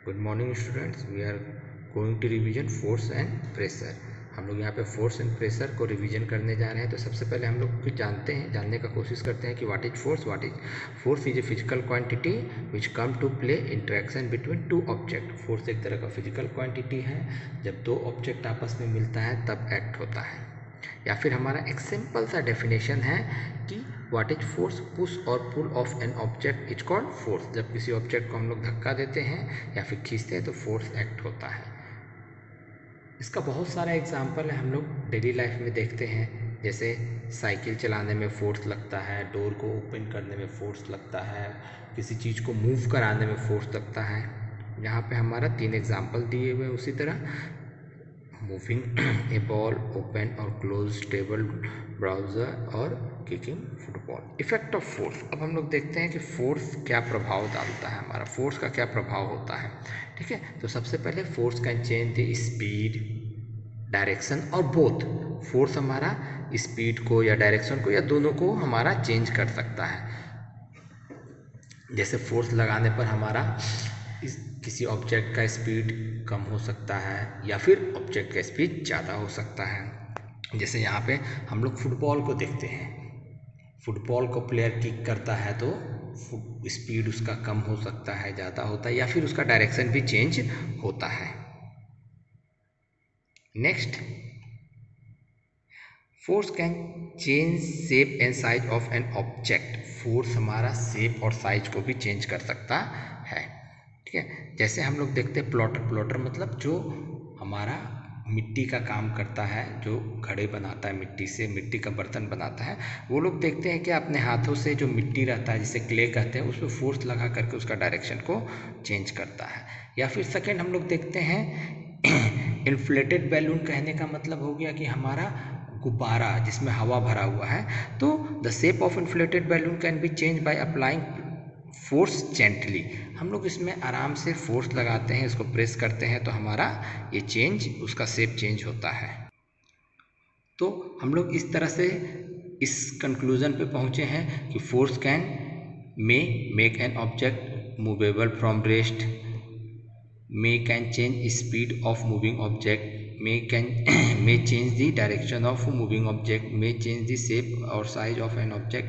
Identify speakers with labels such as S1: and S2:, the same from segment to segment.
S1: Good morning students, we are going to revision force and pressure. हम लोग यहाँ पे फोर्स एंड प्रेशर को रिवीजन करने जा रहे हैं। तो सबसे पहले हम लोग कुछ जानने का कोशिश करते हैं कि what is force is a physical quantity which come to play interaction between two object. Force एक तरह का फिजिकल क्वांटिटी है, जब दो ऑब्जेक्ट आपस में मिलता है तब एक्ट होता है। या फिर हमारा एक सिंपल सा डेफिनेशन है कि व्हाट इज फोर्स, पुश और pull of an object is called force. जब किसी ऑब्जेक्ट को हम लोग धक्का देते हैं या फिर खींचते हैं तो फोर्स एक्ट होता है। इसका बहुत सारा एग्जाम्पल है, हम लोग डेली लाइफ में देखते हैं। जैसे साइकिल चलाने में फोर्स लगता है, डोर को ओपन करने में फोर्स लगता है, किसी चीज़ को मूव कराने में फोर्स लगता है। यहाँ पे हमारा 3 एग्जाम्पल दिए हुए हैं। उसी तरह मूविंग ए बॉल, ओपन और क्लोज टेबल ब्राउज़र और kicking football. Effect of force. अब हम लोग देखते हैं कि फोर्स क्या प्रभाव डालता है, हमारा फोर्स का क्या प्रभाव होता है। ठीक है, तो सबसे पहले force can change the speed, direction और बोथ। फोर्स हमारा स्पीड को या डायरेक्शन को या दोनों को हमारा चेंज कर सकता है। जैसे फोर्स लगाने पर हमारा किसी ऑब्जेक्ट का स्पीड कम हो सकता है या फिर ऑब्जेक्ट का स्पीड ज़्यादा हो सकता है। जैसे यहाँ पे हम लोग फुटबॉल को देखते हैं। फुटबॉल को प्लेयर किक करता है तो स्पीड उसका कम हो सकता है, ज़्यादा होता है, या फिर उसका डायरेक्शन भी चेंज होता है। Next, force can change shape and size of an object. Force हमारा शेप और साइज को भी चेंज कर सकता है। ठीक है, जैसे हम लोग देखते हैं प्लॉटर मतलब जो हमारा मिट्टी का काम करता है, जो घड़े बनाता है मिट्टी से, मिट्टी का बर्तन बनाता है। वो लोग देखते हैं कि अपने हाथों से जो मिट्टी रहता है, जिसे क्ले कहते हैं, उसमें फोर्स लगा करके उसका डायरेक्शन को चेंज करता है। या फिर सेकेंड हम लोग देखते हैं इन्फ्लेटेड बैलून। कहने का मतलब हो गया कि हमारा गुब्बारा जिसमें हवा भरा हुआ है, तो the shape of inflated balloon can be change by applying force gently. हम लोग इसमें आराम से फोर्स लगाते हैं, इसको प्रेस करते हैं तो हमारा ये चेंज, उसका शेप चेंज होता है। तो हम लोग इस तरह से इस कंक्लूजन पे पहुँचे हैं कि force can make an object movable from rest, can change speed of moving object, may change the direction of moving object, may change the shape or size of an object,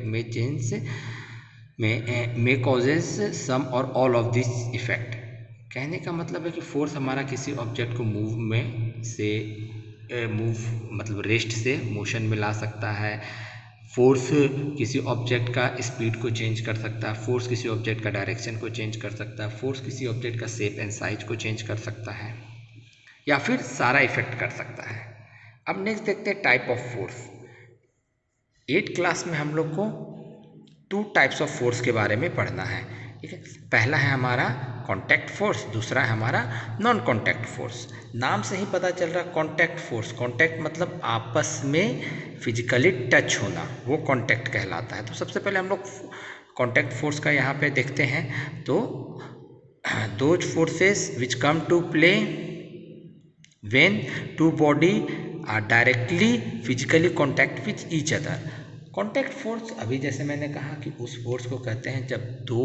S1: may causes some or all of this effect। कहने का मतलब है कि force हमारा किसी object को मतलब rest से मोशन में ला सकता है। फोर्स किसी ऑब्जेक्ट का स्पीड को चेंज कर सकता है, फोर्स किसी ऑब्जेक्ट का डायरेक्शन को चेंज कर सकता है, फोर्स किसी ऑब्जेक्ट का शेप एंड साइज को चेंज कर सकता है, या फिर सारा इफेक्ट कर सकता है। अब नेक्स्ट देखते हैं type of force. 8th class में हम लोग को 2 टाइप्स ऑफ फोर्स के बारे में पढ़ना है। ठीक है, पहला है हमारा कॉन्टैक्ट फोर्स, दूसरा है हमारा नॉन कॉन्टैक्ट फोर्स। नाम से ही पता चल रहा है कॉन्टैक्ट फोर्स। कॉन्टैक्ट मतलब आपस में फिजिकली टच होना, वो कॉन्टैक्ट कहलाता है। तो सबसे पहले हम लोग कॉन्टैक्ट फोर्स का यहाँ पे देखते हैं। तो those forces which come to play when two body are directly physically contact with each other. Contact force, अभी जैसे मैंने कहा कि उस फोर्स को कहते हैं जब दो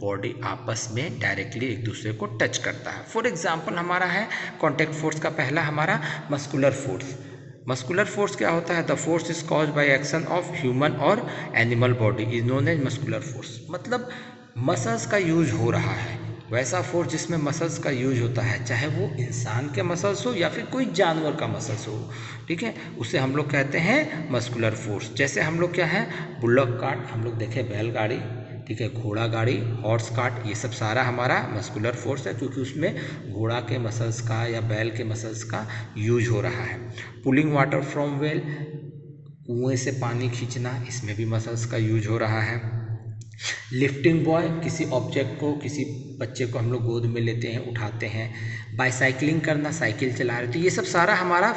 S1: बॉडी आपस में डायरेक्टली एक दूसरे को टच करता है। फॉर एग्जांपल हमारा है कॉन्टैक्ट फोर्स का पहला हमारा मस्कुलर फोर्स। मस्कुलर फोर्स क्या होता है? The force is caused by action of human और animal body is known as muscular force. मतलब मसल्स का यूज हो रहा है, वैसा फोर्स जिसमें मसल्स का यूज होता है, चाहे वो इंसान के मसल्स हो या फिर कोई जानवर का मसल्स हो। ठीक है, उसे हम लोग कहते हैं मस्कुलर फोर्स। जैसे हम लोग क्या है, बुलक कार्ट, हम लोग देखे बैलगाड़ी, ठीक है, घोड़ा गाड़ी, हॉर्स कार्ट, ये सब सारा हमारा मस्कुलर फोर्स है, क्योंकि उसमें घोड़ा के मसल्स का या बैल के मसल्स का यूज हो रहा है। पुलिंग वाटर फ्रॉम वेल, कुएं से पानी खींचना, इसमें भी मसल्स का यूज हो रहा है। लिफ्टिंग बॉय, किसी ऑब्जेक्ट को, किसी बच्चे को हम लोग गोद में लेते हैं, उठाते हैं। बाईसाइकिलिंग करना, साइकिल चला रहे, तो ये सब सारा हमारा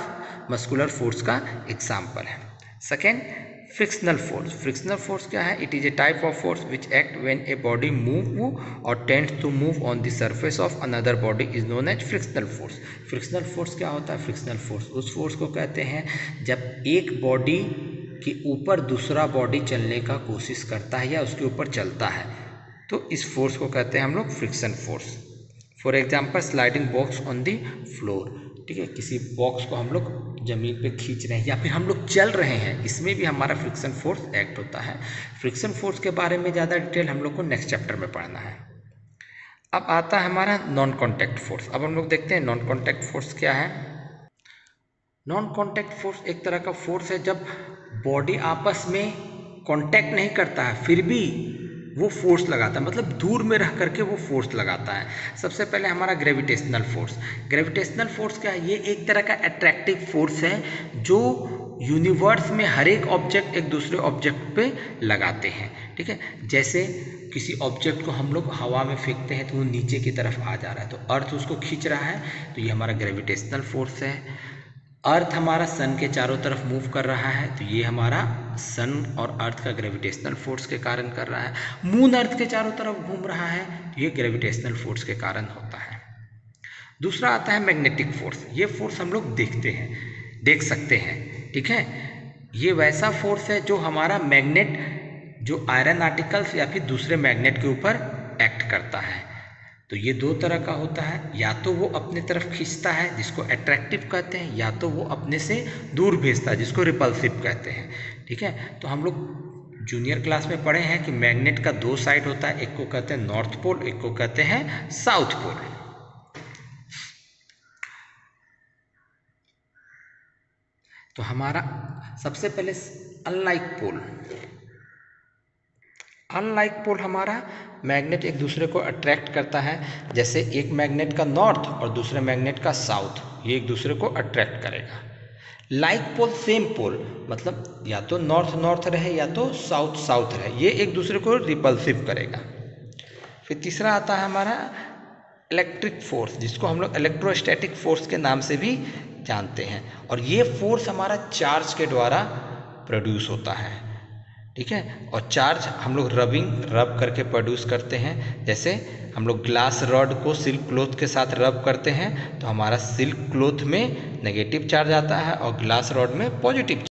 S1: मस्कुलर फोर्स का एग्जाम्पल है। Second, frictional force. Frictional force क्या है? It is a type of force which act when a body move और tends to move on the surface of another body is known as frictional force. Frictional force क्या होता है? Frictional force उस force को कहते हैं जब एक बॉडी के ऊपर दूसरा बॉडी चलने का कोशिश करता है या उसके ऊपर चलता है, तो इस फोर्स को कहते हैं हम लोग friction force. For example sliding box on the floor, ठीक है, किसी बॉक्स को हम लोग ज़मीन पे खींच रहे हैं या फिर हम लोग चल रहे हैं, इसमें भी हमारा फ्रिक्शन फोर्स एक्ट होता है। फ्रिक्शन फोर्स के बारे में ज़्यादा डिटेल हम लोग को नेक्स्ट चैप्टर में पढ़ना है। अब आता है हमारा नॉन कॉन्टैक्ट फोर्स। अब हम लोग देखते हैं नॉन कॉन्टैक्ट फोर्स क्या है। नॉन कॉन्टैक्ट फोर्स एक तरह का फोर्स है जब बॉडी आपस में कॉन्टैक्ट नहीं करता है फिर भी वो फोर्स लगाता है, मतलब दूर में रह करके वो फोर्स लगाता है। सबसे पहले हमारा ग्रेविटेशनल फोर्स। ग्रेविटेशनल फोर्स क्या है? ये एक तरह का अट्रैक्टिव फोर्स है जो यूनिवर्स में हर एक ऑब्जेक्ट एक दूसरे ऑब्जेक्ट पे लगाते हैं, ठीक है। जैसे किसी ऑब्जेक्ट को हम लोग हवा में फेंकते हैं तो वो नीचे की तरफ आ जा रहा है, तो अर्थ उसको खींच रहा है, तो ये हमारा ग्रेविटेशनल फोर्स है। अर्थ हमारा सन के चारों तरफ मूव कर रहा है, तो ये हमारा सन और अर्थ का ग्रेविटेशनल फोर्स के कारण कर रहा है। मून अर्थ के चारों तरफ घूम रहा है, तो ये ग्रेविटेशनल फोर्स के कारण होता है। दूसरा आता है मैग्नेटिक फोर्स। ये फोर्स हम लोग देख सकते हैं, ठीक है। ये वैसा फोर्स है जो हमारा मैग्नेट, जो आयरन आर्टिकल्स या फिर दूसरे मैग्नेट के ऊपर एक्ट करता है। तो ये दो तरह का होता है, या तो वो अपने तरफ खींचता है जिसको अट्रैक्टिव कहते हैं, या तो वो अपने से दूर भेजता है जिसको रिपल्सिव कहते हैं, ठीक है। तो हम लोग जूनियर क्लास में पढ़े हैं कि मैग्नेट का दो साइड होता है, एक को कहते हैं नॉर्थ पोल, एक को कहते हैं साउथ पोल। तो हमारा सबसे पहले अनलाइक पोल हमारा मैग्नेट एक दूसरे को अट्रैक्ट करता है। जैसे एक मैग्नेट का नॉर्थ और दूसरे मैग्नेट का साउथ, ये एक दूसरे को अट्रैक्ट करेगा। लाइक पोल सेम पोल, मतलब या तो नॉर्थ नॉर्थ रहे या तो साउथ साउथ रहे, ये एक दूसरे को रिपल्सिव करेगा। फिर तीसरा आता है हमारा इलेक्ट्रिक फोर्स, जिसको हम लोग इलेक्ट्रोस्टैटिक फोर्स के नाम से भी जानते हैं, और ये फोर्स हमारा चार्ज के द्वारा प्रोड्यूस होता है, ठीक है। और चार्ज हम लोग रब करके प्रोड्यूस करते हैं। जैसे हम लोग ग्लास रॉड को सिल्क क्लॉथ के साथ रब करते हैं तो हमारा सिल्क क्लॉथ में नेगेटिव चार्ज आता है और ग्लास रॉड में पॉजिटिव